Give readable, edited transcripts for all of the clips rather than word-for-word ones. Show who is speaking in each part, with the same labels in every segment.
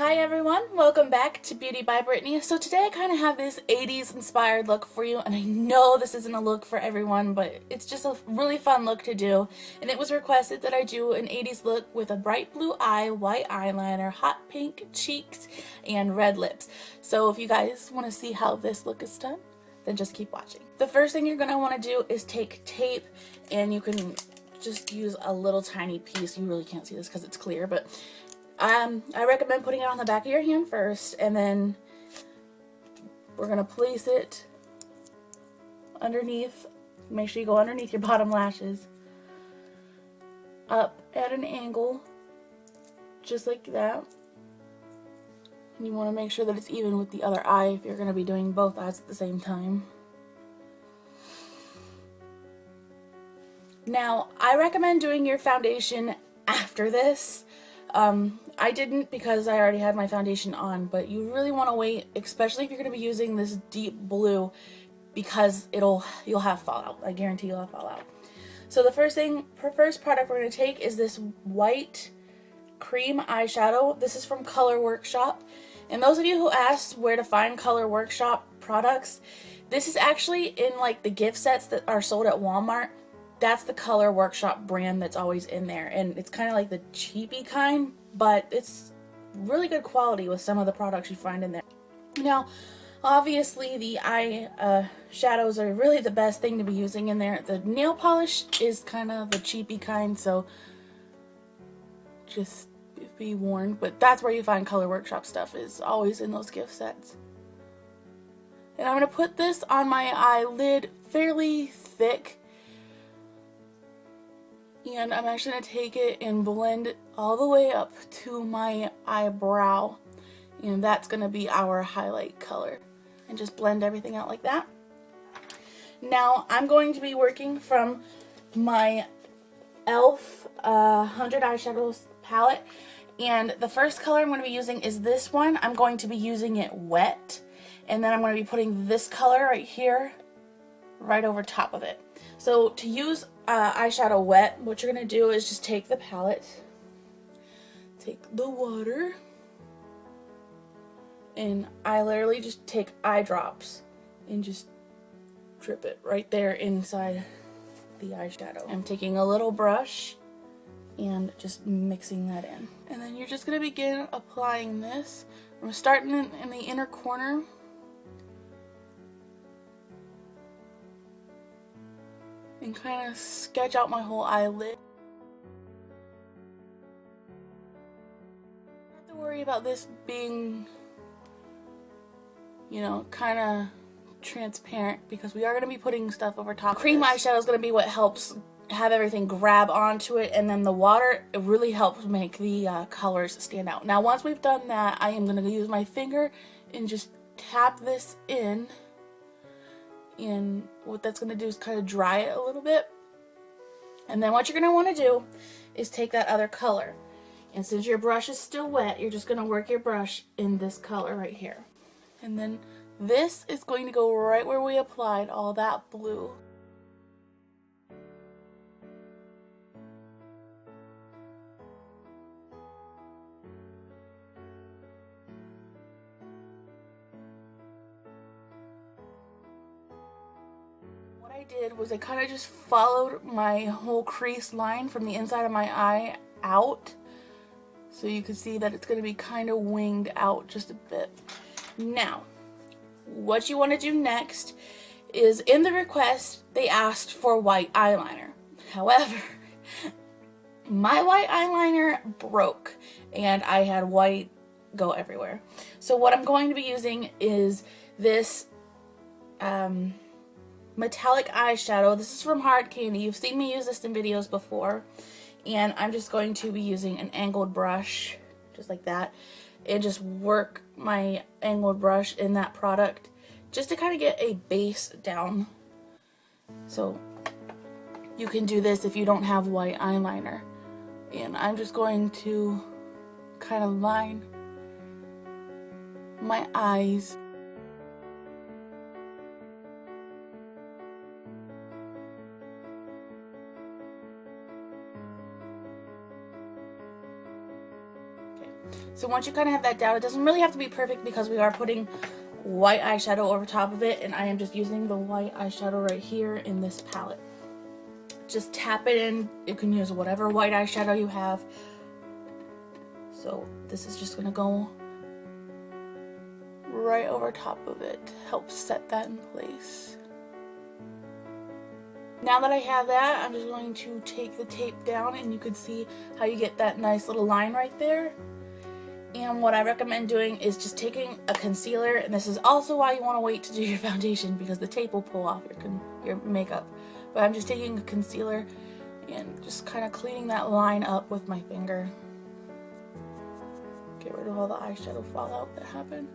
Speaker 1: Hi everyone, welcome back to Beauty by Brittany. So today I kind of have this 80s inspired look for you, and I know this isn't a look for everyone, but it's just a really fun look to do. And it was requested that I do an 80s look with a bright blue eye, white eyeliner, hot pink cheeks, and red lips. So if you guys want to see how this look is done, then just keep watching. The first thing you're going to want to do is take tape, and you can just use a little tiny piece. You really can't see this because it's clear, but I recommend putting it on the back of your hand first, and then we're going to place it underneath. Make sure you go underneath your bottom lashes, up at an angle, just like that. And you want to make sure that it's even with the other eye if you're going to be doing both eyes at the same time. Now, I recommend doing your foundation after this. I didn't because I already had my foundation on, but you really want to wait, especially if you're going to be using this deep blue, because you'll have fallout. I guarantee you'll have fallout. So the first product we're going to take is this white cream eyeshadow. This is from Color Workshop. And those of you who asked where to find Color Workshop products, this is actually in like the gift sets that are sold at Walmart. That's the Color Workshop brand that's always in there, and it's kind of like the cheapy kind, but it's really good quality with some of the products you find in there. Now, obviously the eye shadows are really the best thing to be using in there. The nail polish is kind of the cheapy kind, so just be warned, but that's where you find Color Workshop stuff, is always in those gift sets. And I'm going to put this on my eyelid fairly thick. And I'm actually going to take it and blend it all the way up to my eyebrow. And that's going to be our highlight color. And just blend everything out like that. Now, I'm going to be working from my e.l.f. 100 Eyeshadows palette. And the first color I'm going to be using is this one. I'm going to be using it wet. And then I'm going to be putting this color right here, right over top of it. So to use eyeshadow wet, what you're going to do is just take the palette, take the water, and I literally just take eye drops and just drip it right there inside the eyeshadow. I'm taking a little brush and just mixing that in. And then you're just going to begin applying this. I'm starting in the inner corner. And kind of sketch out my whole eyelid. Don't have to worry about this being, you know, kind of transparent, because we are going to be putting stuff over top. Cream eyeshadow is going to be what helps have everything grab onto it, and then the water, it really helps make the colors stand out. Now, once we've done that, I am going to use my finger and just tap this in. And what that's going to do is kind of dry it a little bit. And then what you're going to want to do is take that other color. And since your brush is still wet, you're just going to work your brush in this color right here. And then this is going to go right where we applied all that blue. What I did was I kind of just followed my whole crease line from the inside of my eye out, so you can see that it's going to be kind of winged out just a bit. Now, what you want to do next is, in the request, they asked for white eyeliner. However, my white eyeliner broke, and I had white go everywhere. So what I'm going to be using is this metallic eyeshadow. This is from Hard Candy. You've seen me use this in videos before. And I'm just going to be using an angled brush, just like that, and just work my angled brush in that product just to kind of get a base down. So you can do this if you don't have white eyeliner. And I'm just going to kind of line my eyes. So once you kind of have that down, it doesn't really have to be perfect because we are putting white eyeshadow over top of it, and I am just using the white eyeshadow right here in this palette. Just tap it in. You can use whatever white eyeshadow you have. So this is just gonna go right over top of it, help set that in place. Now that I have that, I'm just going to take the tape down, and you can see how you get that nice little line right there. And what I recommend doing is just taking a concealer, and this is also why you want to wait to do your foundation, because the tape will pull off your makeup. But I'm just taking a concealer and just kind of cleaning that line up with my finger. Get rid of all the eyeshadow fallout that happened.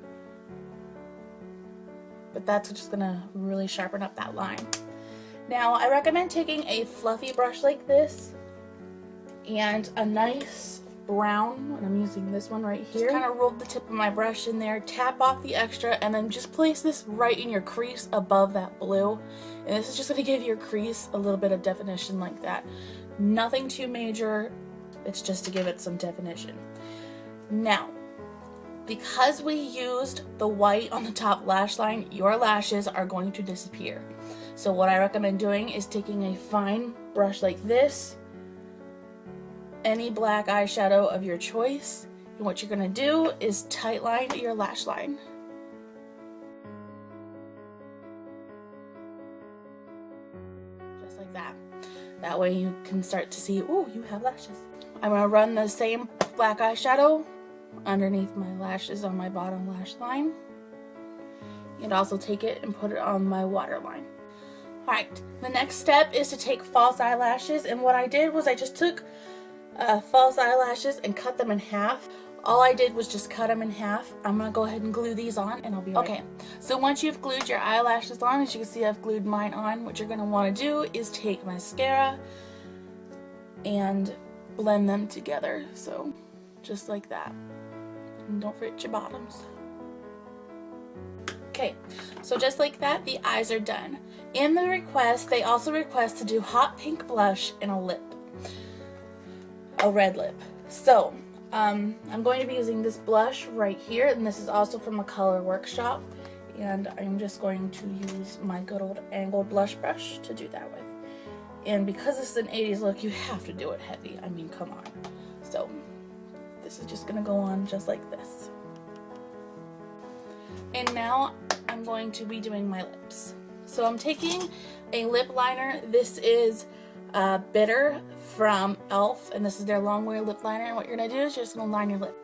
Speaker 1: But that's just gonna really sharpen up that line. Now I recommend taking a fluffy brush like this and a nice brown, and I'm using this one right here. Just kind of roll the tip of my brush in there, tap off the extra, and then just place this right in your crease above that blue. And this is just going to give your crease a little bit of definition like that. Nothing too major, it's just to give it some definition. Now, because we used the white on the top lash line, your lashes are going to disappear. So what I recommend doing is taking a fine brush like this, any black eyeshadow of your choice, and what you're gonna do is tightline your lash line. Just like that. That way you can start to see, oh, you have lashes. I'm gonna run the same black eyeshadow underneath my lashes on my bottom lash line, and also take it and put it on my waterline. Alright, the next step is to take false eyelashes, and what I did was I just took false eyelashes and cut them in half. All I did was just cut them in half. I'm gonna go ahead and glue these on, and I'll be right back. Okay, so once you've glued your eyelashes on, as you can see I've glued mine on, what you're gonna want to do is take mascara and blend them together. So just like that. And don't forget your bottoms. Okay, so just like that, the eyes are done. In the request, they also request to do hot pink blush and a red lip. So I'm going to be using this blush right here, and this is also from a color workshop, and I'm just going to use my good old angled blush brush to do that with. And because this is an 80s look, you have to do it heavy. I mean, come on. So this is just gonna go on just like this. And now I'm going to be doing my lips. So I'm taking a lip liner. This is Bitter from e.l.f. and this is their long wear lip liner, and what you're gonna do is you're just gonna line your lip.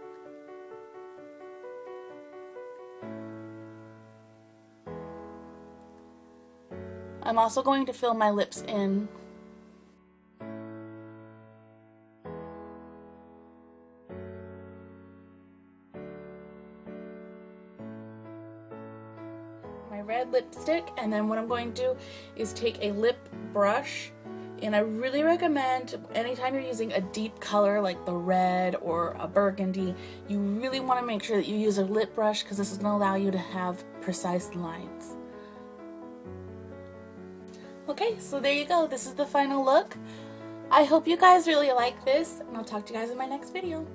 Speaker 1: I'm also going to fill my lips in. My red lipstick, and then what I'm going to do is take a lip brush. And I really recommend, anytime you're using a deep color like the red or a burgundy, you really want to make sure that you use a lip brush, because this is going to allow you to have precise lines. Okay, so there you go. This is the final look. I hope you guys really like this, and I'll talk to you guys in my next video.